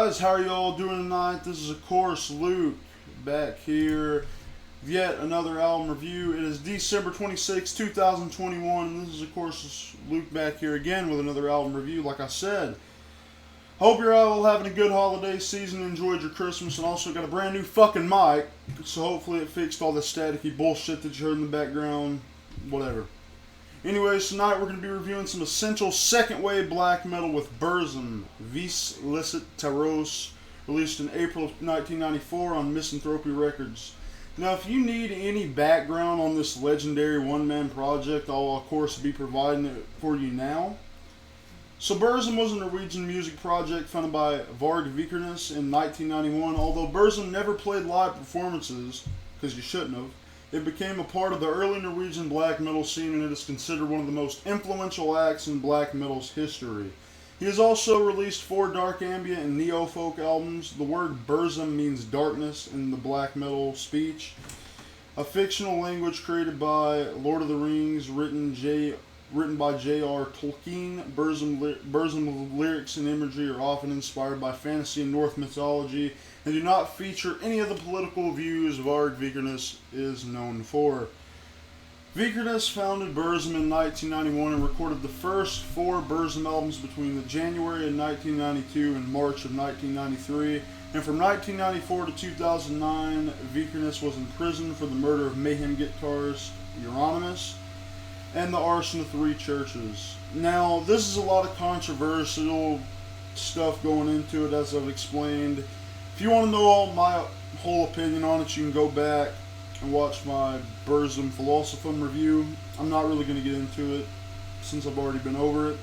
guys, how are y'all doing tonight? This is of course Luke back here with yet another album review. It is December 26, 2021, and this is of course Luke back here again with another album review. Like I said, hope you're all having a good holiday season, enjoyed your Christmas, and also got a brand new fucking mic, so hopefully it fixed all the staticky bullshit that you heard in the background, whatever. Anyways, tonight we're going to be reviewing some essential second wave black metal with Burzum, Hvis Lyset Tar Os, released in April of 1994 on Misanthropy Records. Now, if you need any background on this legendary one-man project, I'll of course be providing it for you now. So Burzum was a Norwegian music project founded by Varg Vikernes in 1991. Although Burzum never played live performances, because you shouldn't have, it became a part of the early Norwegian black metal scene, and it is considered one of the most influential acts in black metal's history. He has also released 4 dark ambient and neo-folk albums. The word Burzum means darkness in the black metal speech, a fictional language created by Lord of the Rings, written by J.R. Tolkien. Burzum lyrics and imagery are often inspired by fantasy and Norse mythology, and do not feature any of the political views Varg Vikernes is known for. Vikernes founded Burzum in 1991 and recorded the first 4 Burzum albums between the January of 1992 and March of 1993, and from 1994 to 2009, Vikernes was in prison for the murder of Mayhem guitarist Euronymous and the arson of 3 churches. Now, this is a lot of controversial stuff going into it, as I've explained. If you want to know my whole opinion on it, you can go back and watch my Burzum Philosophum review. I'm not really going to get into it since I've already been over it.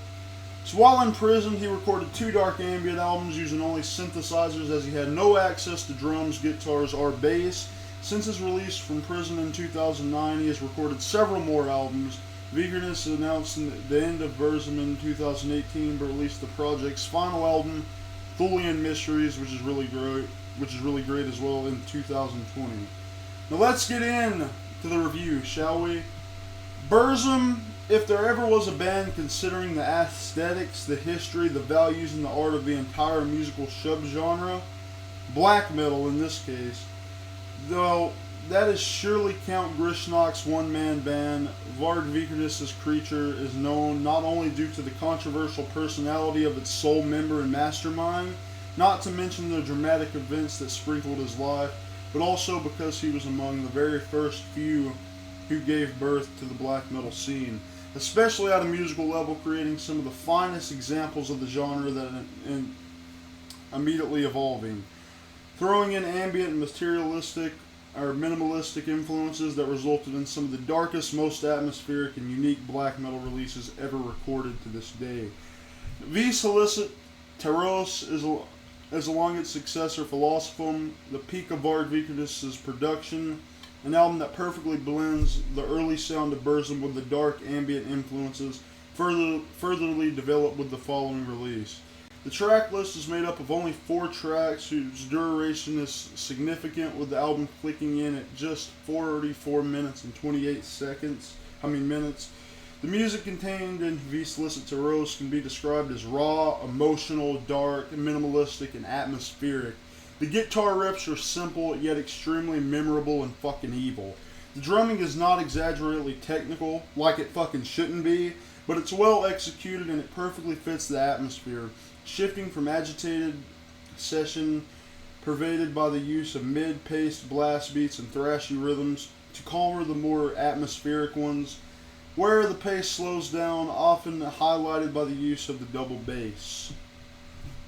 So while in prison, he recorded 2 dark ambient albums using only synthesizers, as he had no access to drums, guitars, or bass. Since his release from prison in 2009, he has recorded several more albums. Vikernes announced the end of Burzum in 2018, but released the project's final album, Thulian Mysteries, which is really great as well, in 2020. Now let's get in to the review, shall we? Burzum, if there ever was a band considering the aesthetics, the history, the values, and the art of the entire musical subgenre, black metal in this case, though that is surely Count Grishnok's one-man band. Varg Vikernes' Creature is known not only due to the controversial personality of its sole member and mastermind, not to mention the dramatic events that sprinkled his life, but also because he was among the very first few who gave birth to the black metal scene, especially at a musical level, creating some of the finest examples of the genre that immediately evolving, throwing in ambient and minimalistic influences that resulted in some of the darkest, most atmospheric, and unique black metal releases ever recorded to this day. Hvis Lyset Tar Os is along its successor Philosophum, the peak of Varg Vikernes' production, an album that perfectly blends the early sound of Burzum with the dark ambient influences furtherly developed with the following release. The track list is made up of only 4 tracks whose duration is significant, with the album clicking in at just 44 minutes and 28 minutes. The music contained in Hvis Lyset Tar Os can be described as raw, emotional, dark, minimalistic, and atmospheric. The guitar riffs are simple, yet extremely memorable and fucking evil. The drumming is not exaggeratedly technical, like it fucking shouldn't be, but it's well executed and it perfectly fits the atmosphere, shifting from agitated session pervaded by the use of mid-paced blast beats and thrashy rhythms to calmer, the more atmospheric ones, where the pace slows down, often highlighted by the use of the double bass.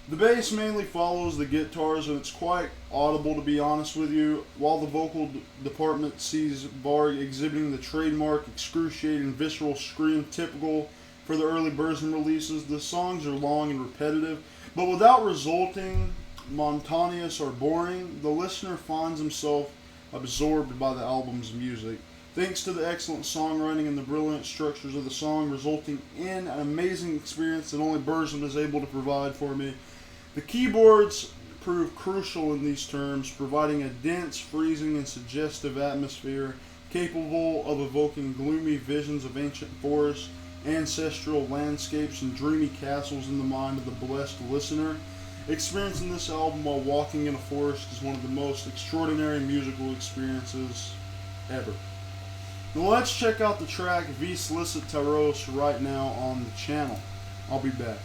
The bass mainly follows the guitars, and it's quite audible, to be honest with you, while the vocal department sees Varg exhibiting the trademark excruciating visceral scream typical for the early Burzum releases. The songs are long and repetitive, but without resulting monotonous or boring. The listener finds himself absorbed by the album's music, thanks to the excellent songwriting and the brilliant structures of the song, resulting in an amazing experience that only Burzum is able to provide for me. The keyboards prove crucial in these terms, providing a dense, freezing, and suggestive atmosphere capable of evoking gloomy visions of ancient forests, ancestral landscapes, and dreamy castles in the mind of the blessed listener. Experiencing this album while walking in a forest is one of the most extraordinary musical experiences ever. Now let's check out the track Hvis Lyset Tar Os right now on the channel. I'll be back.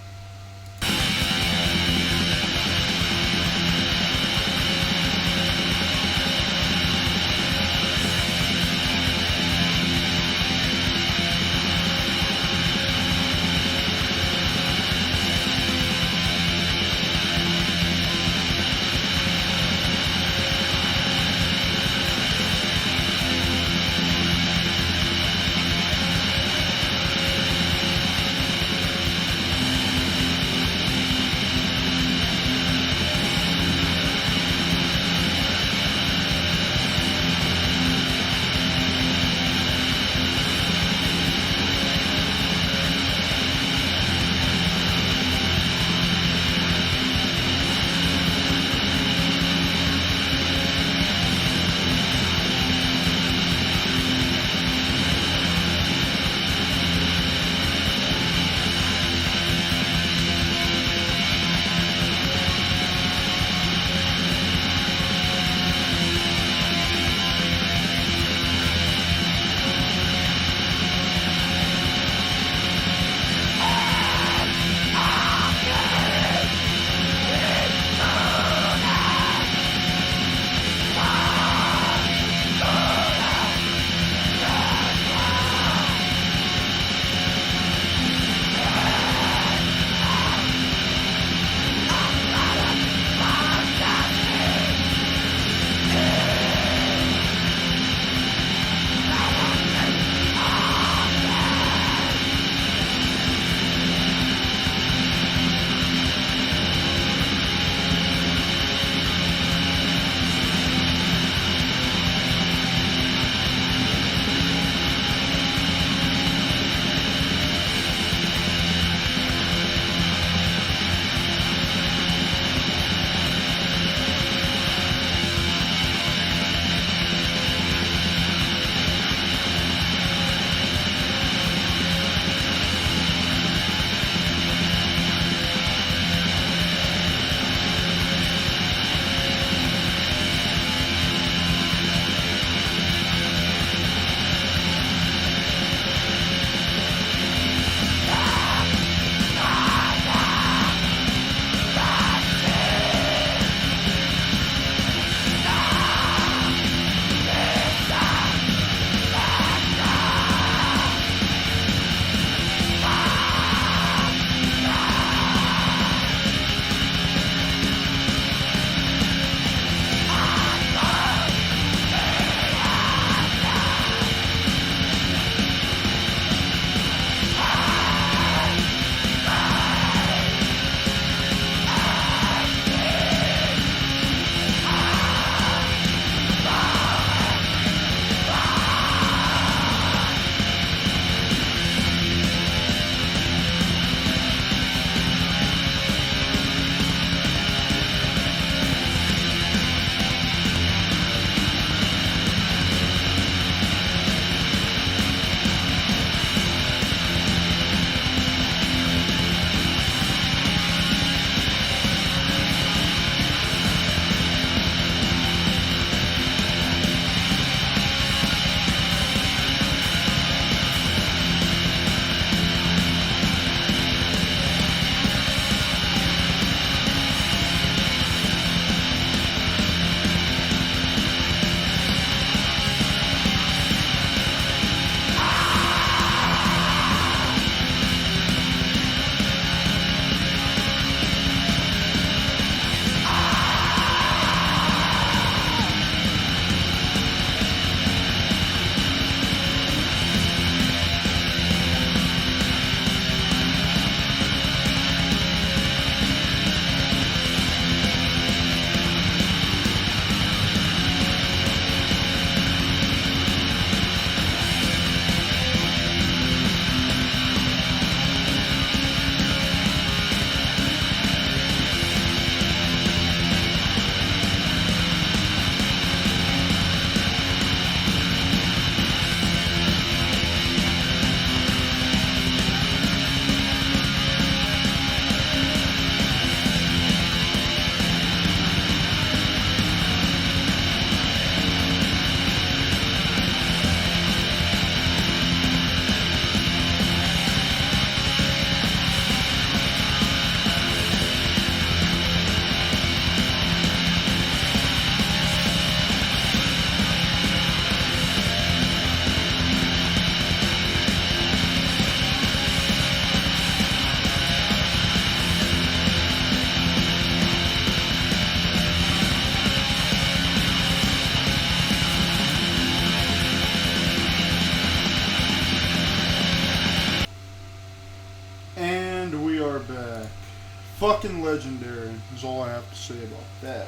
fucking legendary, is all I have to say about that.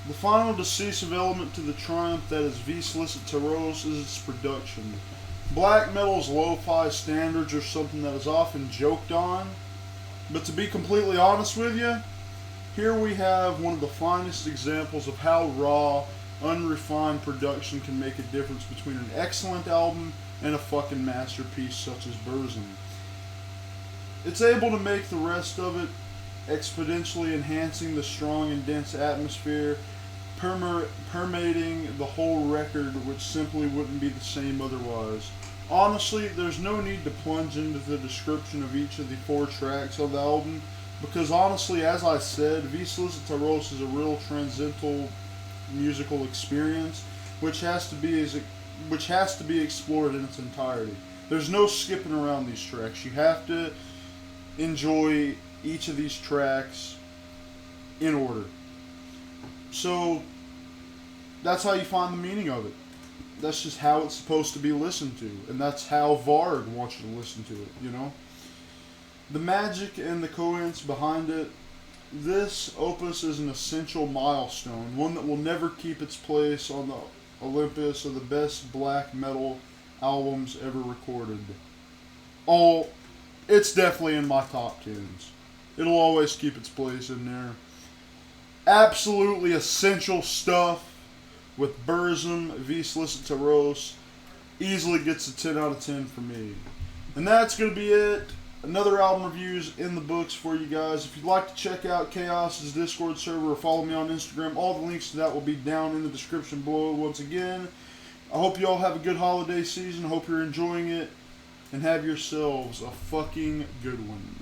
The final decisive element to the triumph that is Hvis Lyset Tar Os is its production. Black metal's lo-fi standards are something that is often joked on, but to be completely honest with you, here we have one of the finest examples of how raw, unrefined production can make a difference between an excellent album and a fucking masterpiece such as Burzum. It's able to make the rest of it, exponentially enhancing the strong and dense atmosphere permeating the whole record, which simply wouldn't be the same otherwise. Honestly, there's no need to plunge into the description of each of the 4 tracks of the album, because honestly, as I said, Hvis Lyset Tar Os is a real transcendental musical experience, which has to be explored in its entirety. There's no skipping around these tracks. You have to enjoy each of these tracks in order. So that's how you find the meaning of it. That's just how it's supposed to be listened to, and that's how Vard wants you to listen to it, you know? The magic and the coherence behind it, this opus is an essential milestone, one that will never keep its place on the Olympus of the best black metal albums ever recorded. It's definitely in my top 10s. It'll always keep its place in there. Absolutely essential stuff with Burzum, Hvis Lyset Tar Os. Easily gets a 10 out of 10 for me. And that's going to be it. Another album reviews in the books for you guys. If you'd like to check out Chaos's Discord server or follow me on Instagram, all the links to that will be down in the description below once again. I hope you all have a good holiday season. I hope you're enjoying it. And have yourselves a fucking good one.